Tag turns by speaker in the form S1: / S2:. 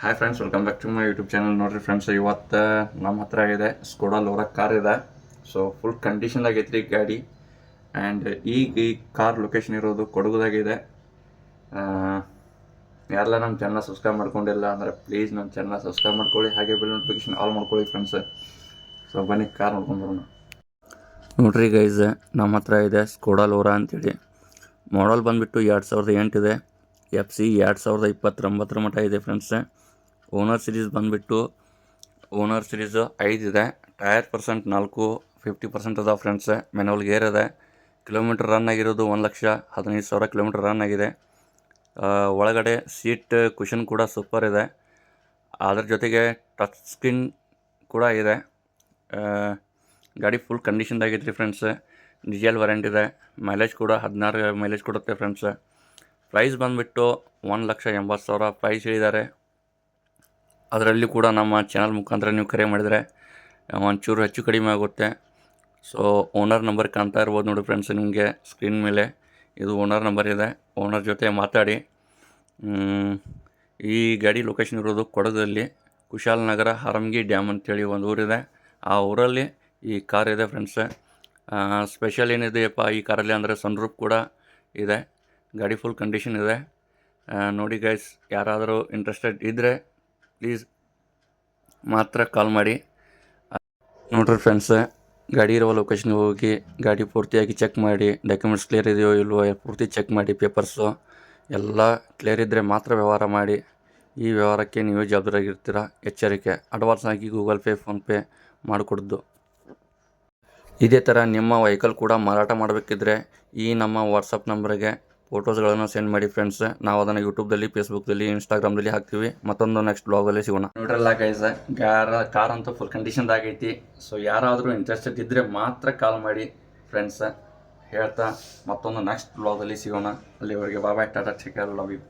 S1: Hi friends, welcome back to my YouTube channel. ನೋಡಿರಿ friends, ಇವತ್ತು ನಮ್ಮ ಹತ್ರ ಇದೆ ಸ್ಕೋಡಾ ಲೋರಾ ಕಾರ್ ಇದೆ. ಸೊ ಫುಲ್ ಕಂಡೀಷನ್ದಾಗ ಐತ್ರಿ ಗಾಡಿ. ಆ್ಯಂಡ್ ಈಗ ಈ ಕಾರ್ ಲೊಕೇಶನ್ ಇರೋದು ಕೊಡಗುದಾಗಿದೆ. ಯಾರೆಲ್ಲ ನಮ್ಮ ಚಾನಲ್ ಸಬ್ಸ್ಕ್ರೈಬ್ ಮಾಡ್ಕೊಂಡಿಲ್ಲ ಅಂದರೆ ಪ್ಲೀಸ್ ನಮ್ಮ ಚಾನಲ್ ಸಬ್ಸ್ಕ್ರೈಬ್ ಮಾಡ್ಕೊಳ್ಳಿ, ಹಾಗೆ ಬೆಲ್ ನೋಟಿಫಿಕೇಶನ್ ಆಲ್ ಮಾಡ್ಕೊಳ್ಳಿ ಫ್ರೆಂಡ್ಸ್. ಸೊ ಬನ್ನಿ ಕಾರ್ ನೋಡ್ಕೊಂಡು ಬರೋಣ. ನೋಡ್ರಿ ಗೈಸ್, ನಮ್ಮ ಹತ್ರ ಇದೆ ಸ್ಕೋಡಾ ಲೋರಾ ಅಂತೇಳಿ. ಮಾಡಲ್ ಬಂದುಬಿಟ್ಟು 2008 ಇದೆ. FC 2029 ಮಟ್ಟ ಇದೆ ಫ್ರೆಂಡ್ಸ್. ಓನರ್ ಸಿರೀಸ್ ಬಂದುಬಿಟ್ಟು ಓನರ್ ಸಿರೀಸು 5 ಇದೆ. ಟೈರ್ ಪರ್ಸೆಂಟ್ 4, 50% ಅದಾವೆ ಫ್ರೆಂಡ್ಸ್. ಮ್ಯಾನುವಲ್ ಗೇರ್ ಇದೆ. ಕಿಲೋಮೀಟ್ರ್ ರನ್ ಆಗಿರೋದು 1,15,000 ಕಿಲೋಮೀಟ್ರ್ ರನ್ ಆಗಿದೆ. ಒಳಗಡೆ ಸೀಟ್ ಕುಷನ್ ಕೂಡ ಸೂಪರ್ ಇದೆ. ಅದ್ರ ಜೊತೆಗೆ ಟಚ್ ಸ್ಕ್ರೀನ್ ಕೂಡ ಇದೆ. ಗಾಡಿ ಫುಲ್ ಕಂಡೀಷನ್ದಾಗೈತ್ರಿ ಫ್ರೆಂಡ್ಸ್. ಡೀಸೆಲ್ ವಾರಂಟ್ ಇದೆ. ಮೈಲೇಜ್ ಕೂಡ 16 ಮೈಲೇಜ್ ಕೊಡುತ್ತೆ ಫ್ರೆಂಡ್ಸ್. ಪ್ರೈಸ್ ಬಂದುಬಿಟ್ಟು 1,80,000 ಪ್ರೈಸ್ ಹೇಳಿದ್ದಾರೆ. ಅದರಲ್ಲಿ ಕೂಡ ನಮ್ಮ ಚಾನಲ್ ಮುಖಾಂತರ ನೀವು ಕರೆ ಮಾಡಿದರೆ ಒಂಚೂರು ಹೆಚ್ಚು ಕಡಿಮೆ ಆಗುತ್ತೆ. ಸೊ ಓನರ್ ನಂಬರ್ ಕಾಣ್ತಾ ಇರ್ಬೋದು ನೋಡಿ ಫ್ರೆಂಡ್ಸ್ ನಿಮಗೆ ಸ್ಕ್ರೀನ್ ಮೇಲೆ. ಇದು ಓನರ್ ನಂಬರ್ ಇದೆ. ಓನರ್ ಜೊತೆ ಮಾತಾಡಿ. ಈ ಗಾಡಿ ಲೊಕೇಶನ್ ಇರೋದು ಕೊಡಗಲ್ಲಿ ಕುಶಾಲನಗರ ಹರಮ್ಗಿ ಡ್ಯಾಮ್ ಅಂತೇಳಿ ಒಂದು ಊರಿದೆ. ಆ ಊರಲ್ಲಿ ಈ ಕಾರ್ ಇದೆ ಫ್ರೆಂಡ್ಸ್. ಸ್ಪೆಷಲ್ ಏನಿದೆಯಪ್ಪ ಈ ಕಾರಲ್ಲಿ ಅಂದರೆ ಸನ್ರೂಫ್ ಕೂಡ ಇದೆ. ಗಾಡಿ ಫುಲ್ ಕಂಡೀಷನ್ ಇದೆ. ನೋಡಿ ಗೈಸ್, ಯಾರಾದರೂ ಇಂಟ್ರೆಸ್ಟೆಡ್ ಇದ್ದರೆ ಪ್ಲೀಸ್ ಮಾತ್ರ ಕಾಲ್ ಮಾಡಿ. ನೋಡ್ರಿ ಫ್ರೆಂಡ್ಸ್, ಗಾಡಿ ಇರುವ ಲೊಕೇಶನ್ಗೆ ಹೋಗಿ ಗಾಡಿ ಪೂರ್ತಿಯಾಗಿ ಚೆಕ್ ಮಾಡಿ. ಡಾಕ್ಯುಮೆಂಟ್ಸ್ ಕ್ಲಿಯರ್ ಇದೆಯೋ ಇಲ್ವೋ ಪೂರ್ತಿ ಚೆಕ್ ಮಾಡಿ. ಪೇಪರ್ಸು ಎಲ್ಲ ಕ್ಲಿಯರ್ ಇದ್ದರೆ ಮಾತ್ರ ವ್ಯವಹಾರ ಮಾಡಿ. ಈ ವ್ಯವಹಾರಕ್ಕೆ ನೀವೇ ಜವಾಬ್ದಾರಾಗಿರ್ತೀರ, ಎಚ್ಚರಿಕೆ. ಅಡ್ವಾನ್ಸ್ ಆಗಿ ಗೂಗಲ್ ಪೇ, ಫೋನ್ಪೇ ಮಾಡಿಕೊಡ್ದು. ಇದೇ ಥರ ನಿಮ್ಮ ವೆಹಿಕಲ್ ಕೂಡ ಮಾರಾಟ ಮಾಡಬೇಕಿದ್ರೆ ಈ ನಮ್ಮ ವಾಟ್ಸಪ್ ನಂಬರ್ಗೆ ಫೋಟೋಸ್ಗಳನ್ನು ಸೆಂಡ್ ಮಾಡಿ ಫ್ರೆಂಡ್ಸ್. ನಾವು ಅದನ್ನು ಯೂಟ್ಯೂಬ್ದಲ್ಲಿ, ಫೇಸ್ಬುಕ್ದಲ್ಲಿ, ಇನ್ಸ್ಟಾಗ್ರಾಮ್ದಲ್ಲಿ ಹಾಕ್ತೀವಿ. ಮತ್ತೊಂದು ನೆಕ್ಸ್ಟ್ ಬ್ಲಾಗಲ್ಲಿ ಸಿಗೋಣ. ನೋಡ್ರಲ್ಲ ಗೈಸ್, ಕಾರ್ ಅಂತೂ ಫುಲ್ ಕಂಡೀಷನ್ದಾಗೈತಿ. ಸೊ ಯಾರಾದರೂ ಇಂಟ್ರೆಸ್ಟೆಡ್ ಇದ್ದರೆ ಮಾತ್ರ ಕಾಲ್ ಮಾಡಿ ಫ್ರೆಂಡ್ಸ್ ಹೇಳ್ತಾ ಮತ್ತೊಂದು ನೆಕ್ಸ್ಟ್ ಬ್ಲಾಗಲ್ಲಿ ಸಿಗೋಣ. ಅಲ್ಲಿವರೆಗೆ bye, tata, take care, love you.